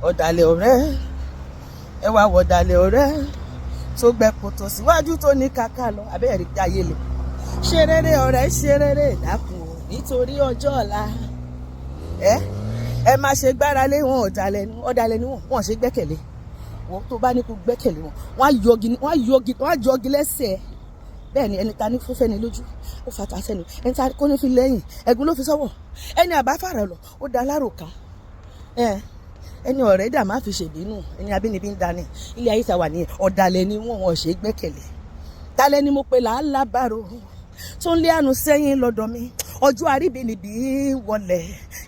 ọ̀dàlẹ̀ ọ̀rẹ́ ẹ wá wọ ọ̀dàlẹ̀ ọ̀rẹ́ tó gbẹ kòtò síwájú tó ní kàkà lọ abẹ́rẹ́ ayé lè ṣe rere ọ̀rẹ́ ṣe rere dákun nítorí ọjọ́ ọ̀la ẹ má ṣe gbára lé wọn ọ̀dàlẹ̀ ni wọn ṣe gbẹ́kẹ̀lé wọn tó bá ní kó gbẹ́kẹ̀lé wọn wọn á yọgi lẹ́sẹ̀ bẹ́ẹ̀ ni ẹni ta ní fúnfẹ́ ni lójú ó fata sẹ́nu ẹni ta kó ní fi lẹ́yìn ẹ̀gún ló fi sọ́wọ́ ẹni àbáfàrà lọ ó da láròkà ẹni ọ̀rẹ́ dà má fi ṣèbínú ẹni abínibí ń dání ilé ayé ta wà ní ọ̀dàlẹ̀ ni wọn ṣe gbẹ́kẹ̀lé talẹ́ ni mo pe làálàbàrò tó ń lé àánú sẹ́yìn lọ́dọ̀ mi ọjọ́ àríbìnibí wọlé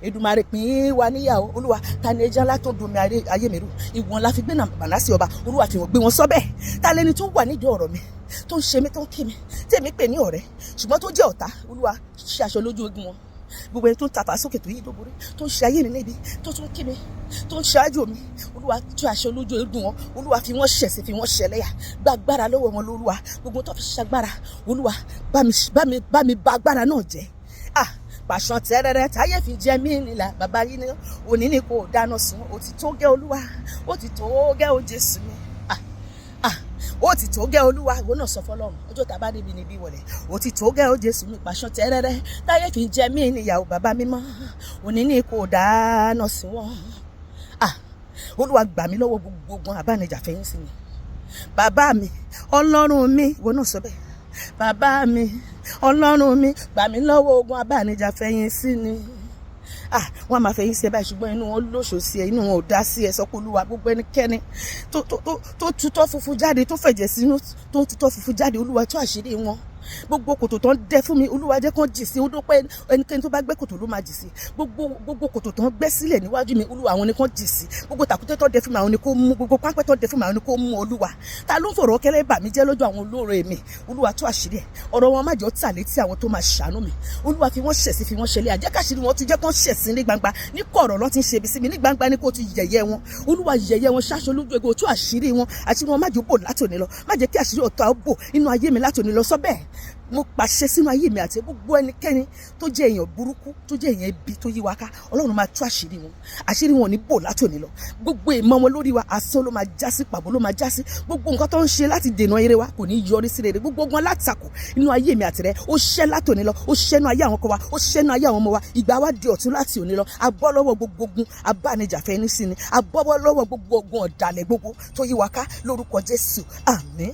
Èdùmàrè pín wa níyàwó olúwa ta ni ẹja ńlá tó dùn mí ayé mi rú ìwọ̀n la fi gbé náà bàná sí ọba olúwa fi wọ́n gbé wọn sọ́bẹ̀ talẹ́ ni tó wà nídìí ọ̀rọ̀ mi tó ń ṣe mí tó ń kí mi tèmi pè ní ọ̀rẹ́ ṣùgbọ́n tó jẹ́ ọ̀tá olúwa ṣe aṣọ lójú ogun wọn gbogbo ẹni tó ń tàpá sókè tó yí ìdóborí tó ń ṣe ayé mi níbi tó tún kí mi tó ń ṣáájú mi olúwa tó aṣọ lójú ogun wọn olúwa fi wọ́n ṣẹ̀ sí fi wọ́n ṣẹlẹ́yà gbàgbára lọ́wọ́ wọn lólúwa gbogbo tó fi ṣagbára olúwa bá mi bà agbára náà jẹ́ pàṣán tẹ́rẹ́rẹ́ táyé fi jẹ mí nílà bàbá yìí ní òní ní kò dáná sun ó ti tó gẹ́ olúwa ó ti tó gẹ́ ó Jésù mi ó ti tó gẹ́ olúwa ìwọ náà sọ fọlọ́run ọjọ́ tá a bá níbi níbí wọlé ó ti tó gẹ́ ó Jésù mi pàṣán tẹ́rẹ́rẹ́ táyé fi jẹ mí níyàwó bàbá mímọ́ òní ní kò dáná sun wọn olúwa gbà mí lọ́wọ́ gbogbo abánijà fẹ́yìn sí mi bàbá mi ọlọ́run mi ìwọ náà sọ bẹ́ẹ̀ bàbá mi ọlọ́run mi gbà mí lọ́wọ́ ogun abánijà fẹ́yìn sí ni wọ́n máa fẹ́yìn sí ẹ báyìí ṣùgbọ́n inú wọn lóṣò sí ẹ inú wọn ò dá sí ẹ sọ pé olúwa gbogbo ẹnikẹ́ni tó tutọ́ funfun jáde tó fẹ̀jẹ̀ sínú tó tutọ́ funfun jáde olúwa tó àṣírí wọn gbogbo kòtò tó ń dẹ fún mi olúwa jẹ́ kán jì sí ó dópẹ́ ẹnikẹ́ni tó bá gbẹ́ kòtò ló máa jì sí gbogbo kòtò tó ń gbẹ́ sílẹ̀ níwájú mi olúwa àwọn ni kán jì sí gbogbo tàkútẹ́ tó ń dẹ fún mi àwọn ni kó mú gbogbo pápẹ́ tó ń dẹ fún mi àwọn ni kó mú olúwa ta ló ń fọ̀rọ̀ kẹ́lẹ́ bà mí jẹ́ lọ́jọ́ àwọn olóore mi olúwa tó àṣírí ẹ̀ ọ̀rọ̀ wọn má jẹ́ ó tà létí àwọn tó máa ṣàánú mi olúwa fi wọ́n ṣẹ̀ sí fi wọ́n ṣẹlẹ̀ àjẹkáṣírí wọn ti jẹ́ kán ṣẹ̀ sí ní gbangba ní kọ̀rọ̀ lọ́ ti ń ṣe ibi sí mi ní gbangba ní kó ti yẹ̀yẹ́ wọn olúwa yẹ̀yẹ́ wọn ṣáṣọ lójú ego tó àṣírí wọn àti wọn má jẹ́ ó bò látòní lọ má jẹ́ kí àṣírí ọ̀tá ó bò inú ayé mi látòní lọ sọ bẹ́ẹ̀ mo pàṣẹ sínú ayé mi àti gbogbo ẹnikẹ́ni tó jẹ́ èèyàn burúkú tó jẹ́ èèyàn ibi tó yí wa ká ọlọ́run máa tú àṣírí wọn ò ní bò látòní lọ gbogbo ìmọ̀ wọn lórí wa asán ló máa já sí pàbó ló máa já sí gbogbo nǹkan tó ń ṣe láti dènà eré wa kò ní yọrí sí rere gbogbo ogun alátakò inú ayé mi àti rẹ ó ṣẹ́ látòní lọ ó ṣẹ́nu ayé àwọn ọkọ wa ó ṣẹ́nu ayé àwọn ọmọ wa ìgbà wa di ọ̀tún láti òní lọ abọ́ lọ́wọ́ gbogbo ogun abánijàfẹ́ ní sí ni abọ́ lọ́wọ́ gbogbo ogun ọ̀dàlẹ̀ gbogbo tó yí wa ká lórúkọ Jésù àmín.